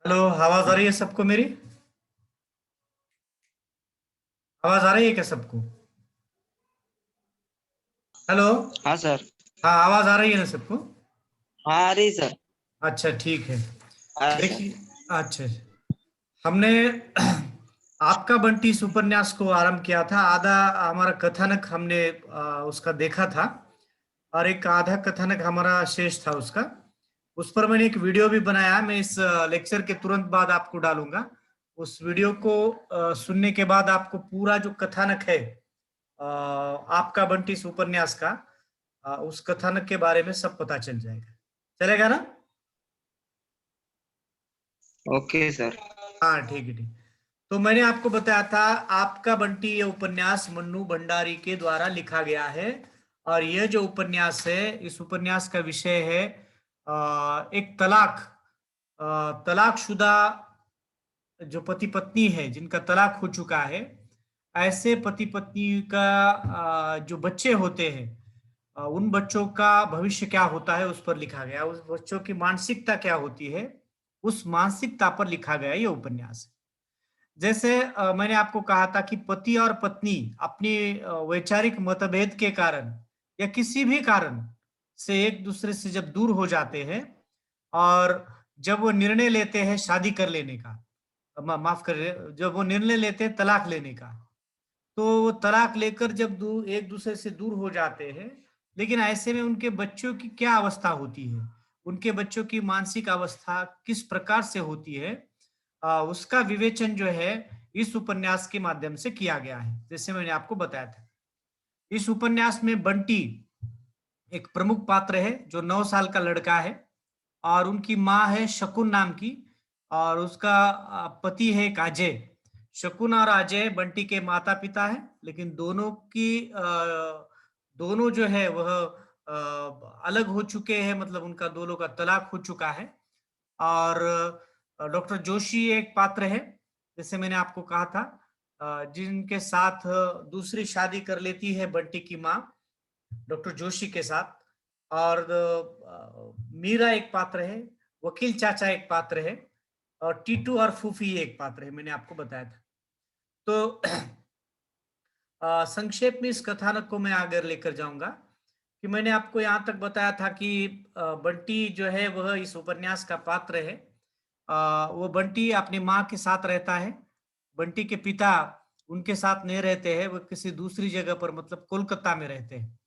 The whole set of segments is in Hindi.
हेलो, आवाज आ रही है सबको मेरी? आवाज आ रही है क्या सबको? हेलो। हाँ सर। हाँ, आवाज आ रही है ना सबको? हाँ आ रही सर। अच्छा, ठीक है। आ रही सर। देखिए। अच्छा। हमने आपका बंटी इस उपन्यास को आरंभ किया था। आधा हमारा कथानक हमने उसका देखा था, और एक आधा कथानक हमारा शेष था उसका। उस पर मैंने एक वीडियो भी बनाया। मैं इस लेक्चर के तुरंत बाद आपको डालूंगा। उस वीडियो को सुनने के बाद आपको पूरा जो कथानक है आपका बंटी इस उपन्यास का, उस कथानक के बारे में सब पता चल जाएगा। चलेगा ना? Okay sir. हाँ, ठीक है, ठीक। तो मैंने आपको बताया था, आपका बंटी ये उपन्यास मन्नू भंडारी के द्वारा लिखा गया है। और यह जो उपन्यास है, इस उपन्यास का विषय है एक तलाकशुदा जो पति पत्नी है, जिनका तलाक हो चुका है, ऐसे पति पत्नी का जो बच्चे होते हैं, उन बच्चों का भविष्य क्या होता है उस पर लिखा गया। उस बच्चों की मानसिकता क्या होती है, उस मानसिकता पर लिखा गया ये उपन्यास। जैसे मैंने आपको कहा था कि पति और पत्नी अपनी वैचारिक मतभेद के कारण या किसी भी कारण से एक दूसरे से जब दूर हो जाते हैं, और जब वो निर्णय लेते हैं शादी कर लेने का, माफ करिए, जब वो निर्णय लेते हैं तलाक लेने का, तो वो तलाक लेकर जब एक दूसरे से दूर हो जाते हैं, लेकिन ऐसे में उनके बच्चों की क्या अवस्था होती है, उनके बच्चों की मानसिक अवस्था किस प्रकार से होती है, उसका विवेचन जो है इस उपन्यास के माध्यम से किया गया है, जैसे मैंने आपको बताया था। इस उपन्यास में बंटी एक प्रमुख पात्र है, जो 9 साल का लड़का है, और उनकी माँ है शकुन नाम की, और उसका पति है एक अजय। शकुन और अजय बंटी के माता पिता है, लेकिन दोनों जो है वह अलग हो चुके हैं, मतलब उनका दोनों का तलाक हो चुका है। और डॉक्टर जोशी एक पात्र है, जैसे मैंने आपको कहा था, जिनके साथ दूसरी शादी कर लेती है बंटी की माँ, डॉक्टर जोशी के साथ। और मीरा एक पात्र है, वकील चाचा एक पात्र है, और टीटू और फूफी एक पात्र है, मैंने आपको बताया था। तो संक्षेप में इस कथानक को मैं आगे लेकर जाऊंगा कि मैंने आपको यहाँ तक बताया था कि बंटी जो है वह इस उपन्यास का पात्र है। वो बंटी अपनी माँ के साथ रहता है। बंटी के पिता उनके साथ नहीं रहते हैं, वो किसी दूसरी जगह पर, मतलब कोलकाता में रहते हैं।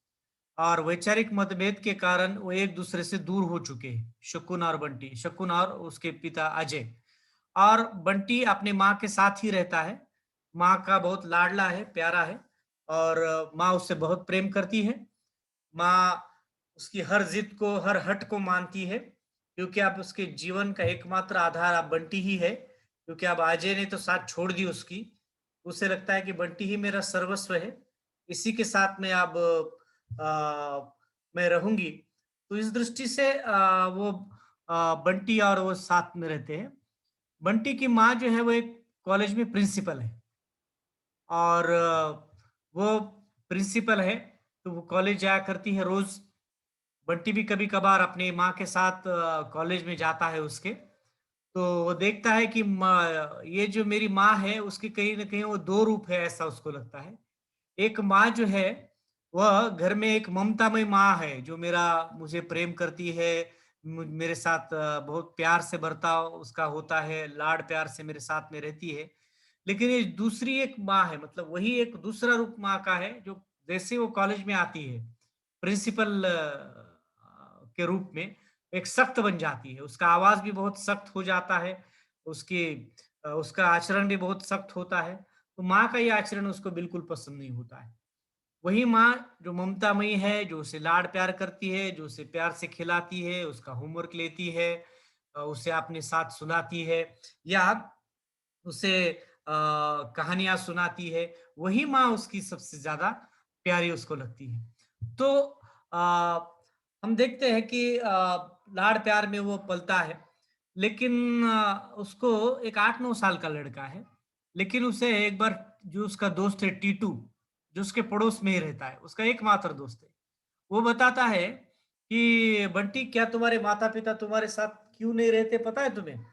और वैचारिक मतभेद के कारण वो एक दूसरे से दूर हो चुके हैं, शकुन और बंटी, शकुन और उसके पिता अजय। और बंटी अपने माँ के साथ ही रहता है। माँ का बहुत लाडला है, प्यारा है, और माँ उससे बहुत प्रेम करती है। माँ उसकी हर जिद को, हर हट को मानती है, क्योंकि अब उसके जीवन का एकमात्र आधार अब बंटी ही है। क्योंकि अब अजय ने तो साथ छोड़ दी उसकी, उसे लगता है कि बंटी ही मेरा सर्वस्व है, इसी के साथ में अब मैं रहूंगी। तो इस दृष्टि से वो बंटी और वो साथ में रहते हैं। बंटी की माँ जो है वो एक कॉलेज में प्रिंसिपल है, और वो प्रिंसिपल है, तो वो कॉलेज जाया करती है रोज। बंटी भी कभी कभार अपनी माँ के साथ कॉलेज में जाता है उसके। तो वो देखता है कि ये जो मेरी माँ है उसके कहीं ना कहीं वो दो रूप है, ऐसा उसको लगता है। एक माँ जो है वह घर में एक ममतामयी माँ है, जो मुझे प्रेम करती है, मेरे साथ बहुत प्यार से बर्ताव उसका होता है, लाड प्यार से मेरे साथ में रहती है। लेकिन ये दूसरी एक माँ है, मतलब वही एक दूसरा रूप माँ का है, जो जैसे वो कॉलेज में आती है प्रिंसिपल के रूप में, एक सख्त बन जाती है। उसका आवाज भी बहुत सख्त हो जाता है, उसकी उसका आचरण भी बहुत सख्त होता है। तो माँ का ये आचरण उसको बिल्कुल पसंद नहीं होता है। वही माँ जो ममतामयी है, जो उसे लाड प्यार करती है, जो उसे प्यार से खिलाती है, उसका होमवर्क लेती है, उसे अपने साथ सुलाती है, या उसे कहानियां सुनाती है, वही माँ उसकी सबसे ज्यादा प्यारी उसको लगती है। तो आ, हम देखते हैं कि लाड प्यार में वो पलता है। लेकिन उसको एक 8-9 साल का लड़का है, लेकिन उसे एक बार, जो उसका दोस्त है टीटू, जो उसके पड़ोस में ही रहता है, उसका एकमात्र दोस्त है, वो बताता है कि बंटी, क्या तुम्हारे माता पिता तुम्हारे साथ क्यों नहीं रहते, पता है तुम्हें?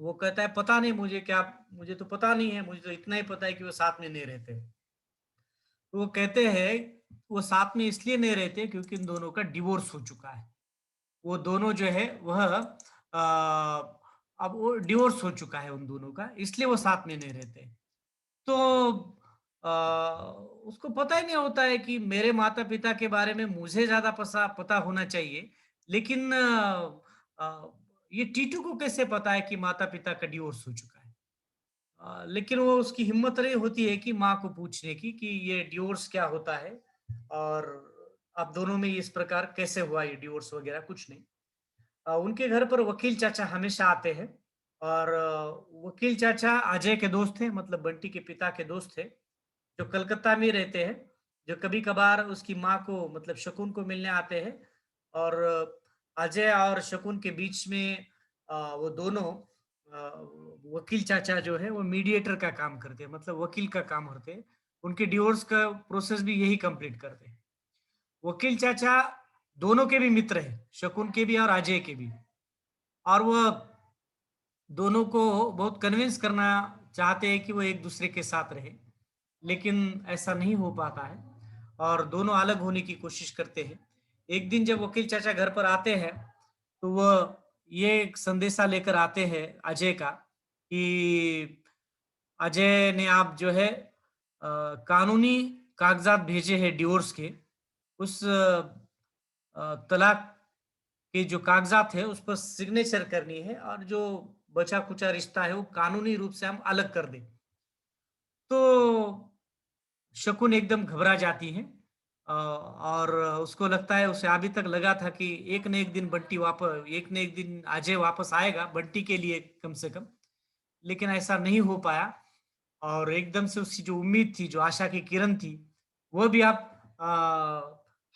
वो कहता है पता नहीं मुझे क्या, मुझे तो पता नहीं है, मुझे तो इतना ही पता है कि वो साथ में नहीं रहते। तो वो कहते हैं वो साथ में इसलिए नहीं रहते क्योंकि इन दोनों का डिवोर्स हो चुका है। वो दोनों जो है वह अब वो डिवोर्स हो चुका है उन दोनों का, इसलिए वो साथ में नहीं रहते। तो अ, उसको पता ही नहीं होता है कि मेरे माता-पिता के बारे में मुझे ज़्यादा पसा पता होना चाहिए, लेकिन ये टीटू को कैसे पता है कि माता-पिता का डिवोर्स हो चुका है? लेकिन वो उसकी हिम्मत नहीं होती है कि माँ को पूछने की कि ये डिवोर्स क्या होता है और अब दोनों में इस प्रकार कैसे हुआ ये डिवोर्स वगैरह कुछ नहीं। उनके घर पर वकील चाचा हमेशा आते हैं और वकील चाचा अजय के दोस्त थे, मतलब बंटी के पिता के दोस्त थे, जो कलकत्ता में रहते हैं, जो कभी-कभार उसकी माँ को मतलब शकुन को मिलने आते हैं और अजय और शकुन के बीच में वो दोनों वकील चाचा जो है वो मीडिएटर का काम करते हैं, मतलब वकील का काम करते हैं। उनके डिवोर्स का प्रोसेस भी यही कंप्लीट करते हैं। वकील चाचा दोनों के भी मित्र हैं, शकुन के भी और अजय के भी। और वो दोनों को बहुत कन्विंस करना चाहते हैं कि वो एक दूसरे के साथ रहे, लेकिन ऐसा नहीं हो पाता है और दोनों अलग होने की कोशिश करते हैं। एक दिन जब वकील चाचा घर पर आते हैं, तो वो ये एक संदेशा लेकर आते हैं अजय का कि अजय ने आप जो है कानूनी कागज़ात भेजे हैं डिवोर्स के, उस तलाक के जो कागज़ात है, उस पर सिग्नेचर करनी है और जो बचा-खुचा रिश्ता है, वो कानूनी रूप से हम अलग कर दें। तो शकुन एकदम घबरा जाती हैं और उसको लगता है, उसे अभी तक लगा था कि एक न एक दिन एक न एक दिन अजय वापस आएगा, बंटी के लिए कम से कम, लेकिन ऐसा नहीं हो पाया और एकदम से उसकी जो उम्मीद थी, जो आशा की किरण थी, वो भी अब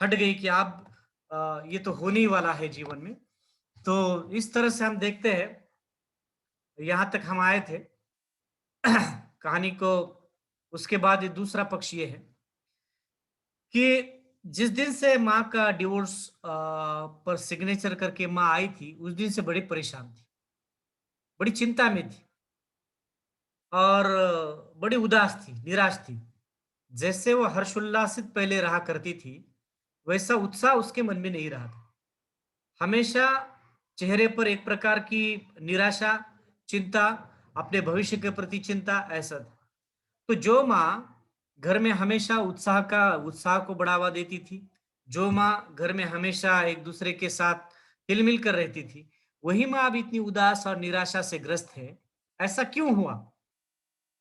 हट गई कि अब ये तो होने ही वाला है जीवन में। तो इस तरह से हम देखते हैं, यहाँ तक हम आए थे कहानी को। उसके बाद ये दूसरा पक्ष ये है कि जिस दिन से माँ का डिवोर्स पर सिग्नेचर करके माँ आई थी, उस दिन से बड़ी परेशान थी, बड़ी चिंता में थी और बड़ी उदास थी, निराश थी। जैसे वो हर्षोल्लासित पहले रहा करती थी, वैसा उत्साह उसके मन में नहीं रहा था। हमेशा चेहरे पर एक प्रकार की निराशा, चिंता, अपने भविष्य के प्रति चिंता, ऐसा था। तो जो माँ घर में हमेशा उत्साह को बढ़ावा देती थी, जो माँ घर में हमेशा एक दूसरे के साथ हिल-मिल कर रहती थी, वही माँ अब इतनी उदास और निराशा से ग्रस्त है। ऐसा क्यों हुआ?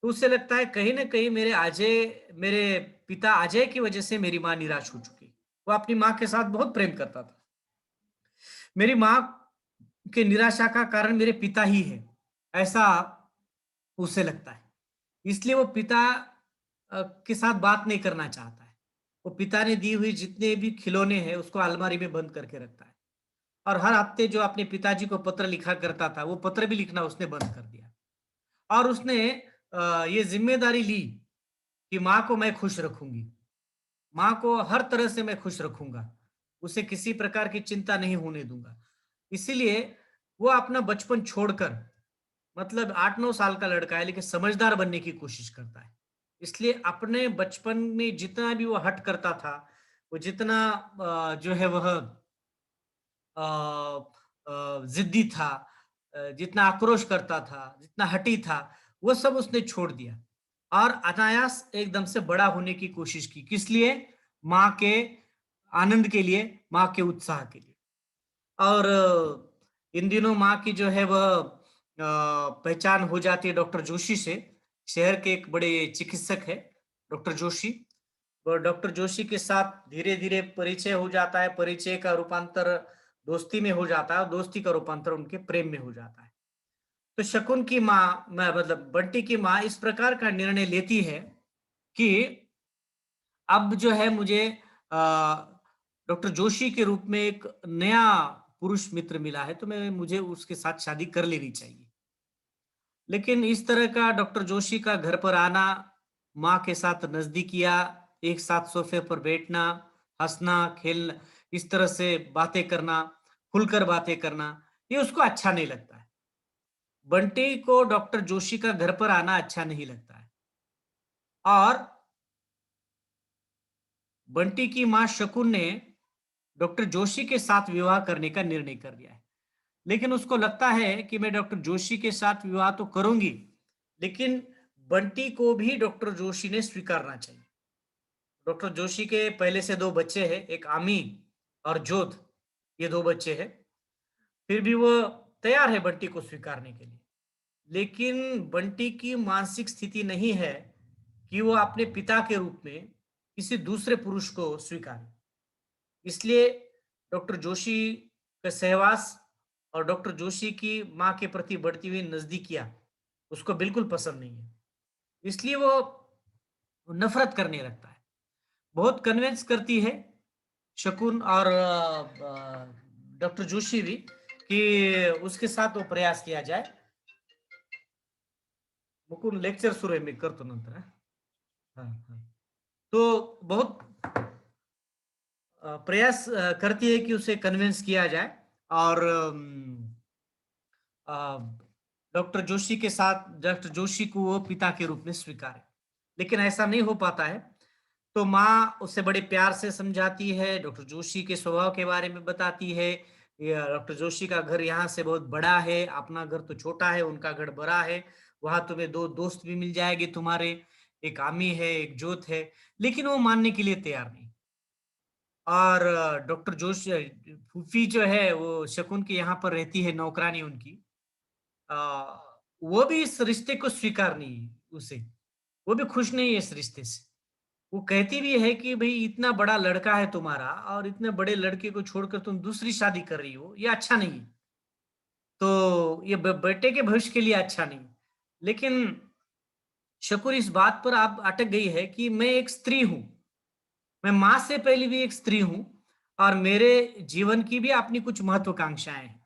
तो उसे लगता है कहीं न कहीं मेरे पिता अजय की वजह से मेरी माँ निराश हो चुकी। वो अपनी माँ के साथ बहुत प्रेम करता था। मेरी माँ के निराशा का कारण मेरे पिता ही है, ऐसा उसे लगता है। इसलिए वो पिता के साथ बात नहीं करना चाहता है। वो पिता ने दी हुई जितने भी खिलौने हैं, उसको अलमारी में बंद करके रखता है और हर हफ्ते जो अपने पिताजी को पत्र लिखा करता था, वो पत्र भी लिखना उसने बंद कर दिया और उसने ये ज़िम्मेदारी ली कि माँ को मैं खुश रखूँगी। माँ को हर तरह से मैं खुश रखूँगा। उसे किसी प्रकार की चिंता नहीं होने दूँगा। इसीलिए वो अपना बचपन छोड़कर, मतलब 8-9 साल का लड़का है लेकिन समझदार बनने की कोशिश करता है। इसलिए अपने बचपन में जितना भी वो हठ करता था, वो जितना जो है वह ज़िद्दी था, जितना आक्रोश करता था, जितना हठी था, वो सब उसने छोड़ दिया और अनायास एकदम से बड़ा होने की कोशिश की। किस लिए? माँ के आनंद के लिए, माँ के उत्साह के लिए। और इन दिनों माँ की जो है वह पहचान हो जाती है डॉक्टर जोशी से। शहर के एक बड़े चिकित्सक है डॉक्टर जोशी। और डॉक्टर जोशी के साथ धीरे-धीरे परिचय हो जाता है, परिचय का रूपांतर दोस्ती में हो जाता है और दोस्ती का रूपांतर उनके प्रेम में हो जाता है। तो शकुन की माँ म मतलब बंटी की माँ इस प्रकार का निर्णय लेती है कि अब जो है मुझे डॉक्टर जोशी के रूप में एक नया पुरुष मित्र मिला है, तो मुझे उसके साथ शादी कर लेनी चाहिए। लेकिन इस तरह का डॉक्टर जोशी का घर पर आना, माँ के साथ नज़दीकियाँ, एक साथ सोफ़े पर बैठना, हँसना, खेलना, इस तरह से बातें करना, खुलकर बातें करना, ये उसको अच्छा नहीं लगता है। बंटी को डॉक्टर जोशी का घर पर आना अच्छा नहीं लगता है और बंटी की मां शकुन ने डॉक्टर जोशी के साथ विवाह करने का निर्णय कर लिया है। लेकिन उसको लगता है कि मैं डॉक्टर जोशी के साथ विवाह तो करूंगी, लेकिन बंटी को भी डॉक्टर जोशी ने स्वीकारना चाहिए। डॉक्टर जोशी के पहले से 2 बच्चे हैं, एक आमी और जोध, ये 2 बच्चे हैं। फिर भी वो तैयार है बंटी को स्वीकारने के लिए। लेकिन बंटी की मानसिक स्थिति नहीं है कि वो अपने पिता के रूप में किसी दूसरे पुरुष को स्वीकारे। इसलिए डॉक्टर जोशी का सहवास और डॉक्टर जोशी की माँ के प्रति बढ़ती हुई नजदीकियां उसको बिल्कुल पसंद नहीं है। इसलिए वो नफरत करने लगता है। बहुत कन्विंस करती है शकुन और डॉक्टर जोशी भी कि उसके साथ वो प्रयास किया जाए। मुकुंद लेक्चर सुरू आहे, मी करतो नंतर. हाँ हाँ. तो बहुत प्रयास करती है कि उसे कन्विंस किया जाए और डॉक्टर जोशी के साथ डॉक्टर जोशी को वो पिता के रूप में स्वीकारे। लेकिन ऐसा नहीं हो पाता है। तो माँ उसे बड़े प्यार से समझाती है, डॉक्टर जोशी के स्वभाव के बारे में बताती है। डॉक्टर जोशी का घर यहाँ से बहुत बड़ा है, अपना घर तो छोटा है, उनका घर बड़ा है। वहां तुम्हें 2 दोस्त भी मिल जाएंगे तुम्हारे, एक आमी है, एक जोत है। लेकिन वो मानने के लिए तैयार नहीं। और डॉक्टर जोशी फूफी जो है वो शकुन के यहाँ पर रहती है, नौकरानी उनकी। अ, वो भी इस रिश्ते को स्वीकार नहीं है उसे, वो भी खुश नहीं है इस रिश्ते से। वो कहती भी है कि भाई इतना बड़ा लड़का है तुम्हारा और इतने बड़े लड़के को छोड़कर तुम दूसरी शादी कर रही हो, ये अच्छा नहीं है। तो ये बेटे के भविष्य के लिए अच्छा नहीं। लेकिन शकुर इस बात पर आप अटक गई है कि मैं एक स्त्री हूं, मैं माँ से पहले भी एक स्त्री हूं और मेरे जीवन की भी अपनी कुछ महत्वाकांक्षाएं हैं।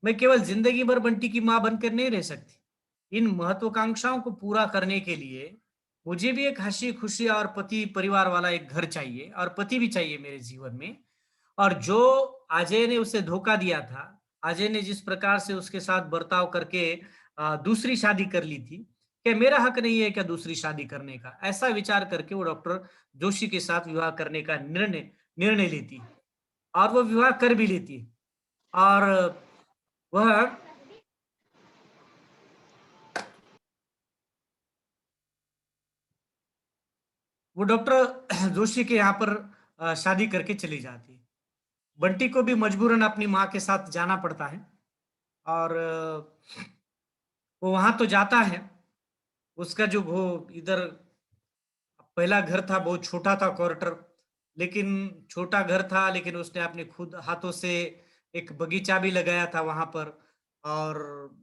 मैं केवल जिंदगी भर बंटी की माँ बनकर नहीं रह सकती। इन महत्वाकांक्षाओं को पूरा करने के लिए मुझे भी एक हंसी खुशी और पति परिवार वाला एक घर चाहिए और पति भी चाहिए मेरे जीवन में। और जो अजय ने उसे धोखा दिया था, अजय ने जिस प्रकार से उसके साथ बर्ताव करके दूसरी शादी कर ली थी, क्या मेरा हक नहीं है क्या दूसरी शादी करने का? ऐसा विचार करके वो डॉक्टर जोशी के साथ विवाह करने का निर्णय निर्णय लेती है और वो विवाह कर भी लेती है। और वह वो डॉक्टर जोशी के यहाँ पर शादी करके चली जाती है। बंटी को भी मजबूरन अपनी माँ के साथ जाना पड़ता है और वो वहां तो जाता है। उसका जो वो इधर पहला घर था बहुत छोटा था, क्वार्टर, लेकिन छोटा घर था, लेकिन उसने अपने खुद हाथों से एक बगीचा भी लगाया था वहां पर। और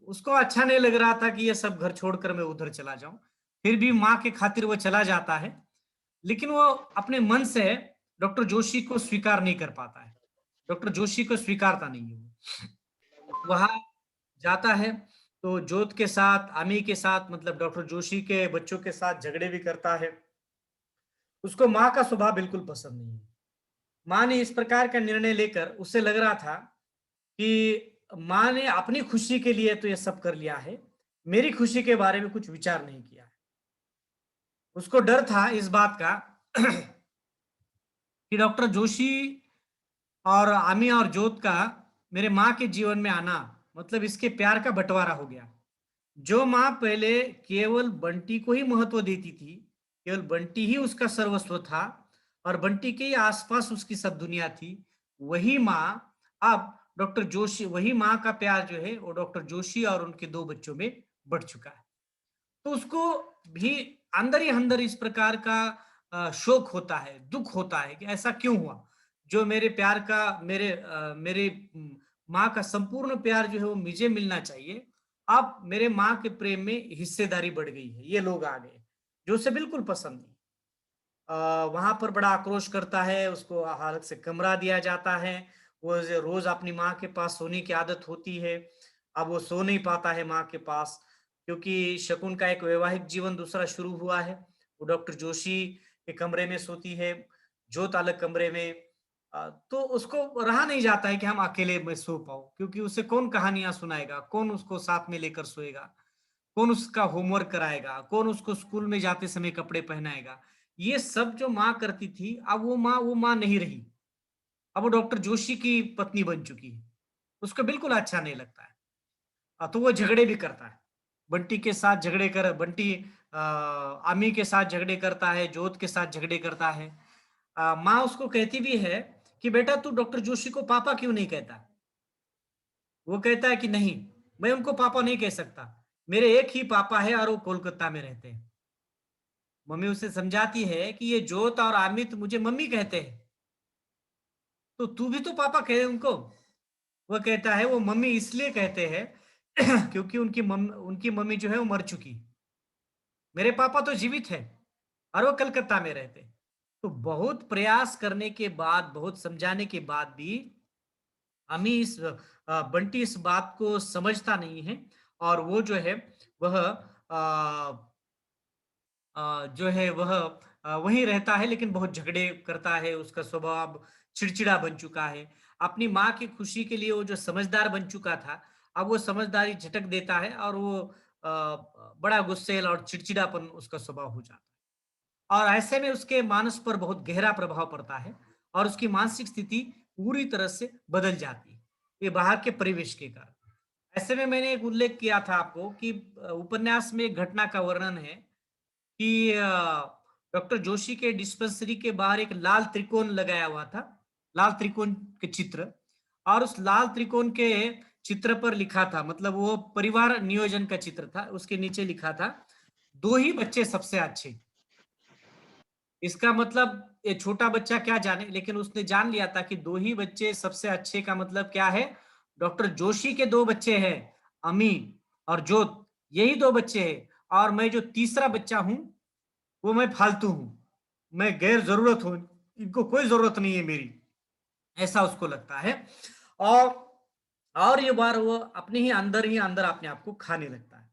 उसको अच्छा नहीं लग रहा था कि ये सब घर छोड़कर मैं उधर चला जाऊं। फिर भी माँ के खातिर वो चला जाता है। लेकिन वो अपने मन से डॉक्टर जोशी को स्वीकार नहीं कर पाता है। डॉक्टर जोशी को स्वीकारता नहीं है वो। वहां जाता है तो जोत के साथ, आमी के साथ, मतलब डॉक्टर जोशी के बच्चों के साथ झगड़े भी करता है। उसको माँ का स्वभाव बिल्कुल पसंद नहीं है। माँ ने इस प्रकार का निर्णय लेकर उसे लग रहा था कि माँ ने अपनी खुशी के लिए तो ये सब कर लिया है, मेरी खुशी के बारे में कुछ विचार नहीं किया है। उसको डर था इस बात का कि डॉक्टर जोशी और आमी और जोत का मेरे माँ के जीवन में आना मतलब इसके प्यार का बंटवारा हो गया। जो माँ पहले केवल बंटी को ही महत्व देती थी, केवल बंटी ही उसका सर्वस्व था और बंटी के ही आसपास उसकी सब दुनिया थी, वही माँ अब डॉक्टर जोशी, वही माँ का प्यार जो है वो डॉक्टर जोशी और उनके 2 बच्चों में बढ़ चुका है। तो उसको भी अंदर ही अंदर इस प्रकार का शोक होता है, दुख होता है कि ऐसा क्यों हुआ? जो मेरे प्यार का मेरे माँ का संपूर्ण प्यार जो है वो मुझे मिलना चाहिए, अब मेरे माँ के प्रेम में हिस्सेदारी बढ़ गई है, ये लोग आ गए, जो उसे बिल्कुल पसंद नहीं। वहां पर बड़ा आक्रोश करता है, उसको हालत से कमरा दिया जाता है। वो रोज अपनी माँ के पास सोने की आदत होती है। अब वो सो नहीं पाता है माँ के पास, क्योंकि शकुन का एक वैवाहिक जीवन दूसरा शुरू हुआ है। वो डॉक्टर जोशी के कमरे में सोती है, जोत अलग कमरे में। तो उसको रहा नहीं जाता है कि हम अकेले में सो पाओ, क्योंकि उसे कौन कहानियां सुनाएगा, कौन उसको साथ में लेकर सोएगा, कौन उसका होमवर्क कराएगा, कौन उसको स्कूल में जाते समय कपड़े पहनाएगा। ये सब जो माँ करती थी, अब वो माँ नहीं रही। अब वो डॉक्टर जोशी की पत्नी बन चुकी है। उसको बिल्कुल अच्छा नहीं लगता है। तो वो झगड़े भी करता है। बंटी के साथ झगड़े कर बंटी आमी के साथ झगड़े करता है, जोत के साथ झगड़े करता है। माँ उसको कहती भी है कि बेटा तू डॉक्टर जोशी को पापा क्यों नहीं कहता? वो कहता है कि नहीं, मैं उनको पापा नहीं कह सकता। मेरे एक ही पापा है और वो कोलकाता में रहते हैं। मम्मी उसे समझाती है कि ये जोत और आमित मुझे मम्मी कहते हैं, तो तू भी तो पापा कहे उनको। वो कहता है वो मम्मी इसलिए कहते हैं क्योंकि उनकी मम्मी जो है वो मर चुकी। मेरे पापा तो जीवित है और वो कलकत्ता में रहते। तो बहुत प्रयास करने के बाद, बहुत समझाने के बाद भी अमी बंटी इस बात को समझता नहीं है। और वो जो है वह जो है वह वहीं रहता है, लेकिन बहुत झगड़े करता है। उसका स्वभाव चिड़चिड़ा बन चुका है। अपनी माँ की खुशी के लिए वो जो समझदार बन चुका था, अब वो समझदारी झटक देता है और वो बड़ा गुस्सैल और चिड़चिड़ापन उसका स्वभाव हो जाता है। और ऐसे में उसके मानस पर बहुत गहरा प्रभाव पड़ता है और उसकी मानसिक स्थिति पूरी तरह से बदल जाती है, ये बाहर के परिवेश के कारण। ऐसे में मैंने एक उल्लेख किया था आपको कि उपन्यास में एक घटना का वर्णन है कि डॉक्टर जोशी के डिस्पेंसरी के बाहर एक लाल त्रिकोण लगाया हुआ था, लाल त्रिकोण के चित्र। और उस लाल त्रिकोण के चित्र पर लिखा था, मतलब वो परिवार नियोजन का चित्र था, उसके नीचे लिखा था, दो ही बच्चे सबसे अच्छे। इसका मतलब ये छोटा बच्चा क्या जाने, लेकिन उसने जान लिया था कि दो ही बच्चे सबसे अच्छे का मतलब क्या है। डॉक्टर जोशी के दो बच्चे हैं, अमी और जोत, यही दो बच्चे हैं। और मैं जो तीसरा बच्चा हूं वो मैं फालतू हूँ, मैं गैर ज़रूरत हूँ, इनको कोई ज़रूरत नहीं है मेरी, ऐसा उसको लगता है। और ये बार वो अपने ही अंदर अपने आप को खाने लगता है।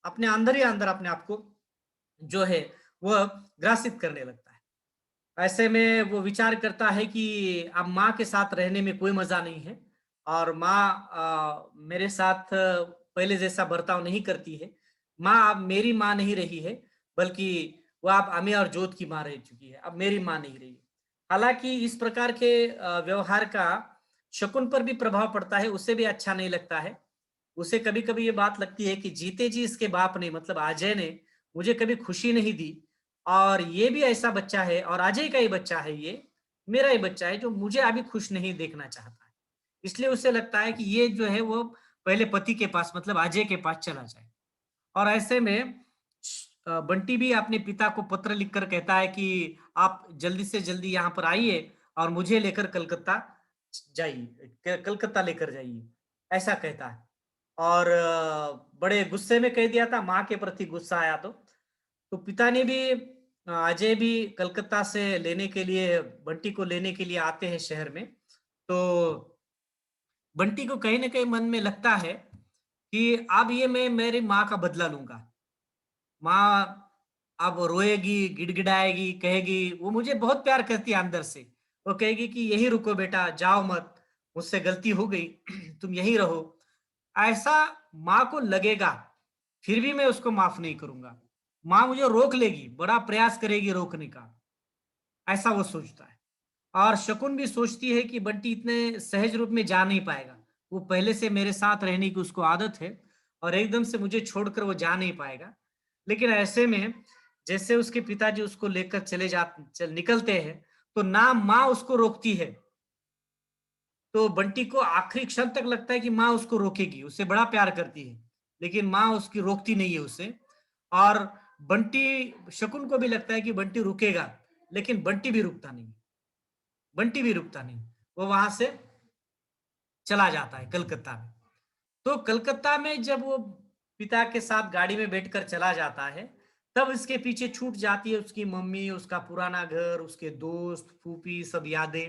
अपने अंदर ही अंदर अपने आप को जो है वह ग्रासित करने लगता है। ऐसे में वो विचार करता है कि अब माँ के साथ रहने में कोई मज़ा नहीं है और माँ मेरे साथ पहले जैसा बर्ताव नहीं करती है। माँ अब मेरी माँ नहीं रही है, बल्कि वो अब अमी और जोत की माँ रह चुकी है, अब मेरी माँ नहीं रही है। हालाँकि इस प्रकार के व्यवहार का शकुन पर भी प्रभाव पड़ता है, उसे भी अच्छा नहीं लगता है। उसे कभी-कभी ये बात लगती है कि जीते जी इसके बाप ने, मतलब अजय ने, मुझे कभी खुशी नहीं दी और ये भी ऐसा बच्चा है और अजय का ही बच्चा है ये, मेरा ही बच्चा है जो मुझे अभी खुश नहीं देखना चाहता है। इसलिए उसे लगता है कि ये जो है वो पहले पति के पास, मतलब अजय के पास चला जाए। और ऐसे में बंटी भी अपने पिता को पत्र लिखकर कहता है कि आप जल्दी से जल्दी यहाँ पर आइए और मुझे लेकर कलकत्ता जाइए, कलकत्ता लेकर जाइए, ऐसा कहता है। और बड़े गुस्से में कह दिया था, माँ के प्रति गुस्सा आया तो पिता ने भी अजय भी कलकत्ता से लेने के लिए, बंटी को लेने के लिए आते हैं शहर में। तो बंटी को कहीं न कहीं मन में लगता है कि अब ये मैं मेरी माँ का बदला लूँगा। माँ अब रोएगी, गिड़गिड़ाएगी, कहेगी, वो मुझे बहुत प्यार करती है अंदर से। वो कहेगी कि यहीं रुको बेटा, जाओ मत, मुझसे गलती हो गई, तुम यहीं रहो। ऐसा माँ को लगेगा, फिर भी मैं उसको माफ नहीं करूँगा। माँ मुझे रोक लेगी, बड़ा प्रयास करेगी रोकने का, ऐसा वो सोचता है। और शकुन भी सोचती है कि बंटी इतने सहज रूप में जा नहीं पाएगा। वो पहले से मेरे साथ रहने की उसको आदत है और एकदम से मुझे छोड़कर वो जा नहीं पाएगा। लेकिन ऐसे में जैसे उसके पिताजी उसको लेकर निकलते हैं, तो ना माँ उसको रोकती है। तो बंटी को आखिरी क्षण तक लगता है कि माँ उसको रोकेगी, उससे बड़ा प्यार करती है, लेकिन माँ उसकी रोकती नहीं है उसे। और बंटी शकुन को भी लगता है कि बंटी रुकेगा, लेकिन बंटी भी रुकता नहीं। वो वहां से चला जाता है कलकत्ता में। तो कलकत्ता में जब वो पिता के साथ गाड़ी में बैठकर चला जाता है, तब इसके पीछे छूट जाती है उसकी मम्मी, उसका पुराना घर, उसके दोस्त, फूफी, सब यादें।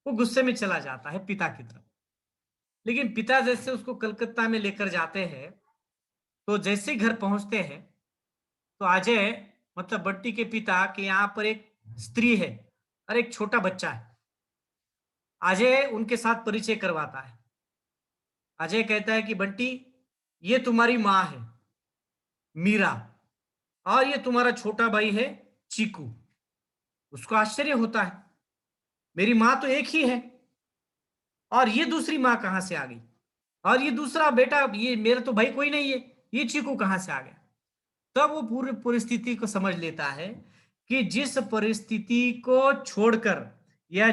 वो गुस्से में चला जाता है पिता की तरफ। लेकिन पिता जैसे उसको कलकत्ता में लेकर जाते हैं, तो जैसे ही घर पहुंचते हैं, तो अजय, मतलब बंटी के पिता के यहाँ पर एक स्त्री है और एक छोटा बच्चा है। अजय उनके साथ परिचय करवाता है। अजय कहता है कि बंटी, ये तुम्हारी माँ है मीरा, और ये तुम्हारा छोटा भाई है चीकू। उसको आश्चर्य होता है, मेरी माँ तो एक ही है, और ये दूसरी माँ कहां से आ गई, और ये दूसरा बेटा, ये मेरा तो भाई कोई नहीं है, ये चीकू कहां से आ गया। तब वो पूरी परिस्थिति को समझ लेता है कि जिस परिस्थिति को छोड़कर, या अ,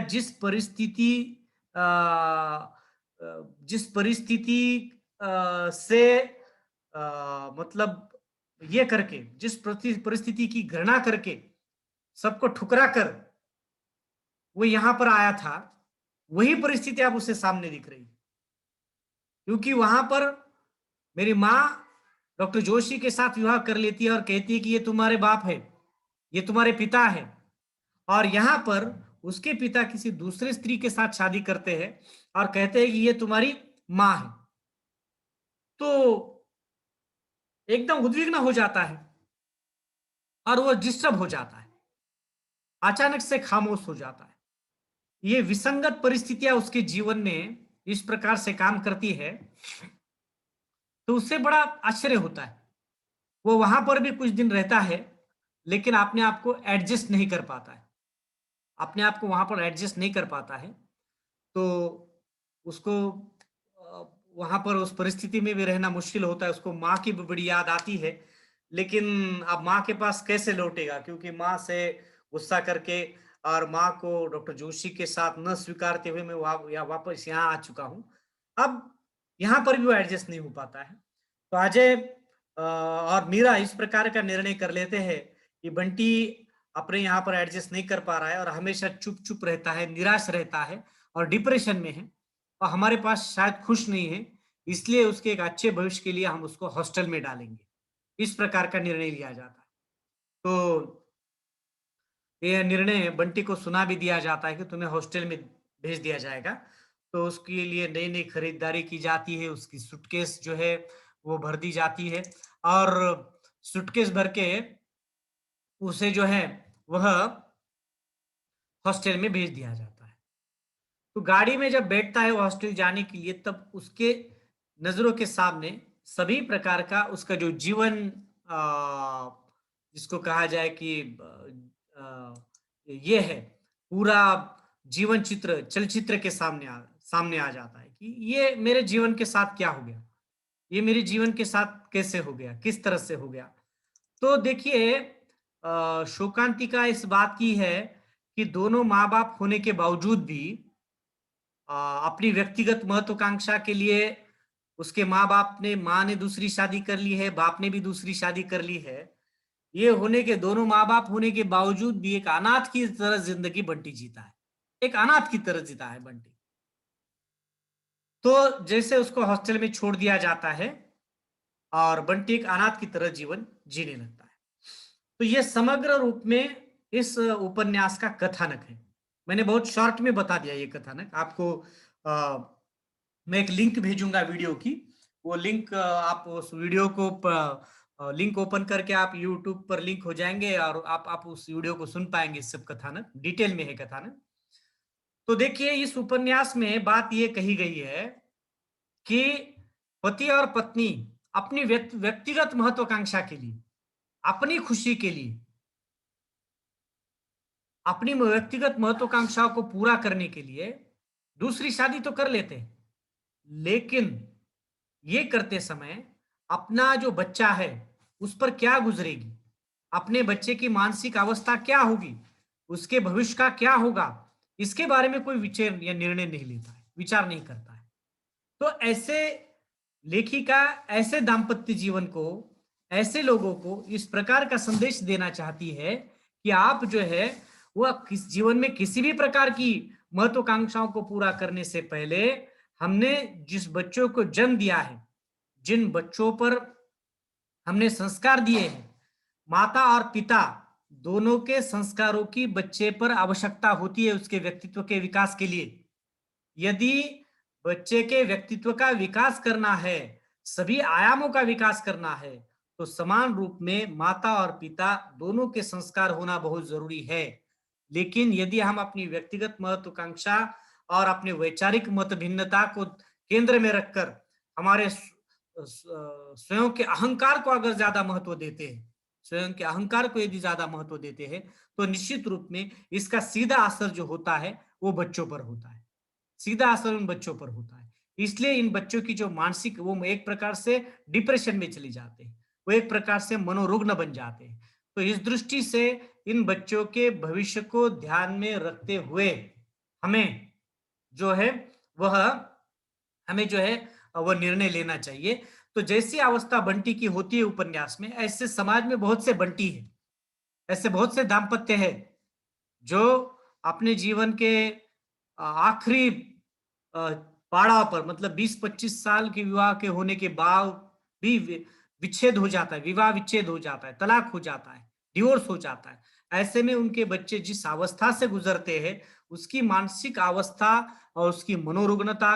जिस परिस्थिति से मतलब ये करके, जिस परिस्थिति की घृणा करके, सबको ठुकरा कर वो यहां पर आया था, वही परिस्थिति अब उसे सामने दिख रही। क्योंकि वहां पर मेरी माँ डॉक्टर जोशी के साथ विवाह कर लेती है और कहती है कि ये तुम्हारे बाप है, ये तुम्हारे पिता है, और यहां पर उसके पिता किसी दूसरे स्त्री के साथ शादी करते हैं और कहते हैं कि ये तुम्हारी माँ है। तो एकदम उद्विग्न हो जाता है और वो डिस्टर्ब हो जाता है, अचानक से खामोश हो जाता है। ये विसंगत परिस्थितियां उसके जीवन में इस प्रकार से काम करती है, तो उससे बड़ा आश्चर्य होता है। वो वहां पर भी कुछ दिन रहता है, लेकिन अपने आप को एडजस्ट नहीं कर पाता है, अपने आप को वहां पर एडजस्ट नहीं कर पाता है। तो उसको वहां पर उस परिस्थिति में भी रहना मुश्किल होता है। उसको माँ की भी बड़ी याद आती है, लेकिन अब माँ के पास कैसे लौटेगा, क्योंकि माँ से गुस्सा करके और माँ को डॉक्टर जोशी के साथ न स्वीकारते हुए मैं वापस यहाँ आ चुका हूँ। अब यहाँ पर भी वो एडजस्ट नहीं हो पाता है। तो अजय और मीरा इस प्रकार का निर्णय कर लेते हैं कि बंटी अपने यहाँ पर एडजस्ट नहीं कर पा रहा है और हमेशा चुप चुप रहता है, निराश रहता है और डिप्रेशन में है, और हमारे पास शायद खुश नहीं है, इसलिए उसके एक अच्छे भविष्य के लिए हम उसको हॉस्टल में डालेंगे। इस प्रकार का निर्णय लिया जाता है। तो ये निर्णय बंटी को सुना भी दिया जाता है कि तुम्हें हॉस्टल में भेज दिया जाएगा। तो उसके लिए नई नई खरीदारी की जाती है, उसकी सूटकेस जो है वो भर दी जाती है, और सूटकेस भर के उसे जो है वह हॉस्टल में भेज दिया जाता है। तो गाड़ी में जब बैठता है वो हॉस्टल जाने के लिए, तब उसके नजरों के सामने सभी प्रकार का उसका जो जीवन, जिसको कहा जाए कि ये है पूरा जीवन चित्र, चलचित्र के सामने आ जाता है कि ये मेरे जीवन के साथ क्या हो गया, ये मेरे जीवन के साथ कैसे हो गया, किस तरह से हो गया। तो देखिए, शोकांतिका इस बात की है कि दोनों माँ बाप होने के बावजूद भी अपनी व्यक्तिगत महत्वाकांक्षा के लिए उसके माँ बाप ने, माँ ने दूसरी शादी कर ली है, बाप ने भी दूसरी शादी कर ली है। ये होने के, दोनों माँ बाप होने के बावजूद भी एक अनाथ की तरह जिंदगी बंटी जीता है, एक अनाथ की तरह जीता है बंटी। तो जैसे उसको हॉस्टल में छोड़ दिया जाता है और बंटी एक अनाथ की तरह जीवन जीने लगता है। तो ये समग्र रूप में इस उपन्यास का कथानक है। मैंने बहुत शॉर्ट में बता दिया ये कथानक आपको। मैं एक लिंक भेजूंगा वीडियो की, वो लिंक आप उस वीडियो को लिंक ओपन करके आप यूट्यूब पर लिंक हो जाएंगे और आप उस वीडियो को सुन पाएंगे। सब कथानक डिटेल में है कथानक। तो देखिए, इस उपन्यास में बात ये कही गई है कि पति और पत्नी अपनी व्यक्तिगत महत्वाकांक्षा के लिए, अपनी खुशी के लिए, अपनी व्यक्तिगत महत्वाकांक्षाओं को पूरा करने के लिए दूसरी शादी तो कर लेते हैं, लेकिन ये करते समय अपना जो बच्चा है उस पर क्या गुजरेगी, अपने बच्चे की मानसिक अवस्था क्या होगी, उसके भविष्य का क्या होगा, इसके बारे में कोई विचार या निर्णय नहीं लेता है, विचार नहीं करता है। तो ऐसे लेखिका ऐसे दाम्पत्य जीवन को, ऐसे लोगों को इस प्रकार का संदेश देना चाहती है कि आप जो है वह किस जीवन में किसी भी प्रकार की महत्वाकांक्षाओं को पूरा करने से पहले हमने जिस बच्चों को जन्म दिया है, जिन बच्चों पर हमने संस्कार दिए हैं, माता और पिता दोनों के संस्कारों की बच्चे पर आवश्यकता होती है उसके व्यक्तित्व के विकास के लिए। यदि बच्चे के व्यक्तित्व का विकास करना है, सभी आयामों का विकास करना है, तो समान रूप में माता और पिता दोनों के संस्कार होना बहुत जरूरी है। लेकिन यदि हम अपनी व्यक्तिगत महत्वाकांक्षा और अपने वैचारिक मत भिन्नता को केंद्र में रखकर हमारे स्वयं के अहंकार को अगर ज्यादा महत्व देते हैं, स्वयं के अहंकार को यदि ज्यादा महत्व देते हैं, तो निश्चित रूप में इसका सीधा असर जो होता है वो बच्चों पर होता है, सीधा असर उन बच्चों पर होता है। इसलिए इन बच्चों की जो मानसिक, वो एक प्रकार से डिप्रेशन में चले जाते हैं, वो एक प्रकार से मनोरुग्ण बन जाते हैं। तो इस दृष्टि से इन बच्चों के भविष्य को ध्यान में रखते हुए हमें जो है वह हमें जो है वह निर्णय लेना चाहिए। तो जैसी अवस्था बंटी की होती है उपन्यास में, ऐसे समाज में बहुत से बंटी है, ऐसे बहुत से दाम्पत्य है जो अपने जीवन के आखिरी पड़ाव पर, मतलब 20-25 साल के विवाह के होने के बाद भी विच्छेद हो जाता है, विवाह विच्छेद हो जाता है, तलाक हो जाता है, डिवोर्स हो जाता है। ऐसे में उनके बच्चे जिस अवस्था से गुजरते हैं, उसकी मानसिक अवस्था और उसकी मनोरुग्णता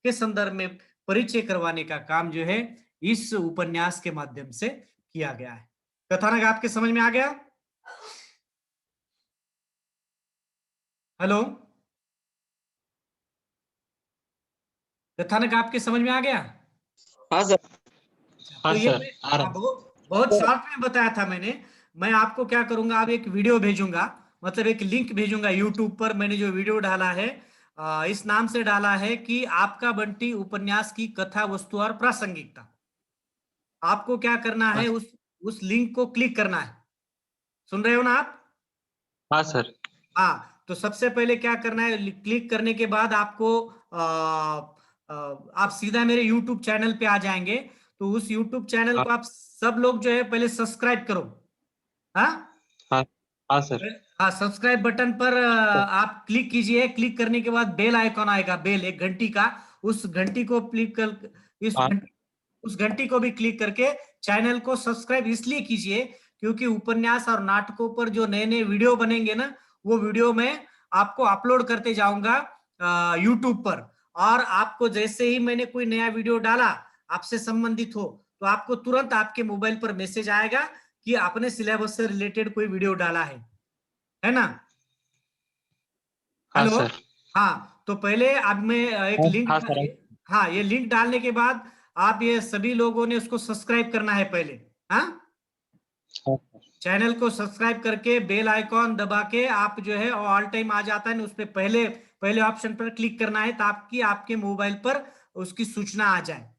के संदर्भ में परिचय करवाने का काम जो है इस उपन्यास के माध्यम से किया गया है। कथानक आपके समझ में आ गया? हेलो, कथानक आपके समझ में आ गया? हाँ सर। अच्छा, हाँ तो ये सर, मैं आ रहा है। बहुत बहुत शॉर्ट में बताया था मैंने। मैं आपको क्या करूंगा, अब एक वीडियो भेजूंगा, मतलब एक लिंक भेजूंगा यूट्यूब पर। मैंने जो वीडियो डाला है इस नाम से डाला है कि आपका बंटी उपन्यास की कथा, वस्तु और प्रासंगिकता। आपको क्या करना हाँ है, उस लिंक को क्लिक करना है। सुन रहे हो ना आप? हाँ सर। हाँ, तो सबसे पहले क्या करना है, क्लिक करने के बाद आपको आप सीधा मेरे YouTube चैनल पे आ जाएंगे। तो उस YouTube चैनल हाँ को आप सब लोग जो है पहले सब्सक्राइब करो। हाँ हाँ हाँ सर। हाँ, सब्सक्राइब बटन पर आप क्लिक कीजिए। क्लिक करने के बाद बेल आइकॉन आएगा, बेल, एक घंटी का, उस घंटी को क्लिक कर, इस हाँ घंटी उस घंटी को भी क्लिक करके चैनल को सब्सक्राइब इसलिए कीजिए क्योंकि उपन्यास और नाटकों पर जो नए नए वीडियो बनेंगे ना, वो वीडियो मैं आपको अपलोड करते जाऊंगा यूट्यूब पर। और आपको जैसे ही मैंने कोई नया वीडियो डाला आपसे संबंधित हो, तो आपको तुरंत आपके मोबाइल पर मैसेज आएगा कि आपने सिलेबस से रिलेटेड कोई वीडियो डाला है ना? हाँ हेलो। सर। हाँ, तो पहले अब मैं एक हाँ लिंक, हाँ सर। हाँ, ये लिंक डालने के बाद आप ये सभी लोगों ने उसको सब्सक्राइब करना है पहले। हाँ, हाँ चैनल को सब्सक्राइब करके बेल आइकॉन दबा के आप जो है ऑल टाइम आ जाता है ना, उस पर पहले पहले ऑप्शन पर क्लिक करना है ताकि आपके मोबाइल पर उसकी सूचना आ जाए।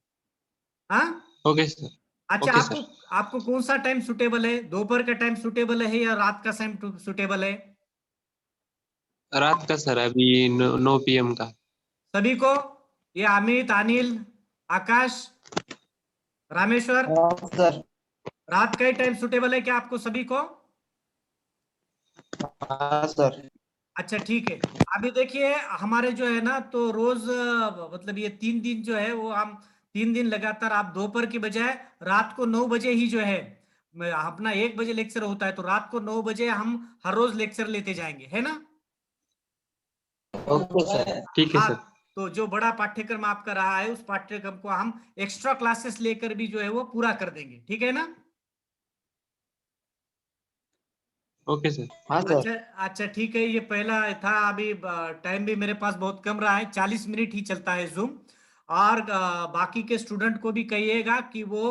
हाँ, ओके सर। अच्छा, ओके आपको सर। आपको कौन सा टाइम सुटेबल है? दोपहर का टाइम सुटेबल है या रात का टाइम सुटेबल है? रात का सर, अभी 9 PM का। सभी को? ये अमित, अनिल, आकाश, रामेश्वर, हाँ सर। रात का ही टाइम सुटेबल है क्या आपको सभी को? हाँ सर। अच्छा, ठीक है। अभी देखिए, हमारे जो है ना, तो रोज मतलब ये 3 दिन जो है वो हम 3 दिन लगातार, आप दोपहर की बजाय रात को 9 बजे ही जो है, अपना 1 बजे लेक्चर होता है, तो रात को 9 बजे हम हर रोज लेक्चर लेते जाएंगे, है ना? Okay sir. ठीक है हाँ, सर। तो जो बड़ा पाठ्यक्रम आपका रहा है उस पाठ्यक्रम को हम एक्स्ट्रा क्लासेस लेकर भी जो है वो पूरा कर देंगे, ठीक है ना? Okay sir. हाँ अच्छा, सर। अच्छा, ठीक है। ये पहला था। अभी टाइम भी मेरे पास बहुत कम रहा है, 40 मिनट ही चलता है जूम। और बाकी के स्टूडेंट को भी कहिएगा कि वो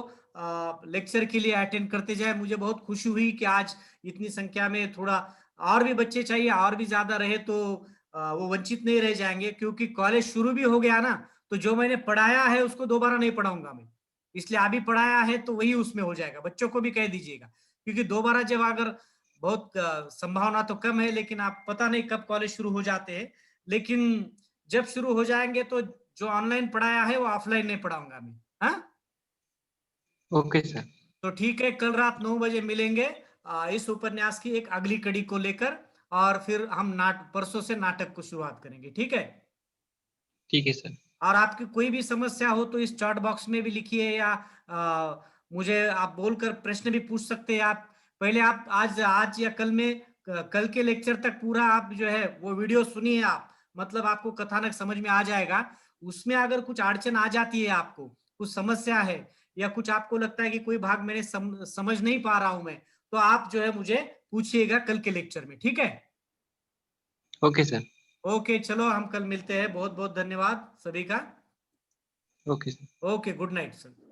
लेक्चर के लिए अटेंड करते जाए। मुझे बहुत खुशी हुई कि आज इतनी संख्या में, थोड़ा और भी बच्चे चाहिए, और भी ज्यादा रहे तो वो वंचित नहीं रह जाएंगे, क्योंकि कॉलेज शुरू भी हो गया ना, तो जो मैंने पढ़ाया है उसको दोबारा नहीं पढ़ाऊंगा मैं। इसलिए अभी पढ़ाया है तो वही उसमें हो जाएगा। बच्चों को भी कह दीजिएगा, क्योंकि दोबारा जब अगर, बहुत संभावना तो कम है, लेकिन आप पता नहीं कब कॉलेज शुरू हो जाते हैं, लेकिन जब शुरू हो जाएंगे तो जो ऑनलाइन पढ़ाया है वो ऑफलाइन नहीं पढ़ाऊंगा मैं। हाँ, ओके सर। तो ठीक है, कल रात 9 बजे मिलेंगे इस उपन्यास की एक अगली कड़ी को लेकर। और फिर हम परसों से नाटक को शुरुआत करेंगे, ठीक है? ठीक है सर। और आपकी कोई भी समस्या हो तो इस चैट बॉक्स में भी लिखिए, या मुझे आप बोलकर प्रश्न भी पूछ सकते हैं। आप पहले, आप आज आज या कल में, कल के लेक्चर तक पूरा आप जो है वो वीडियो सुनिए आप, मतलब आपको कथानक समझ में आ जाएगा। उसमें अगर कुछ अड़चन आ जाती है, आपको कुछ समस्या है, या कुछ आपको लगता है कि कोई भाग मैंने समझ नहीं पा रहा हूं मैं, तो आप जो है मुझे पूछिएगा कल के लेक्चर में, ठीक है? Okay sir. ओके, चलो हम कल मिलते हैं। बहुत बहुत धन्यवाद सभी का। Okay sir. Okay, good night sir.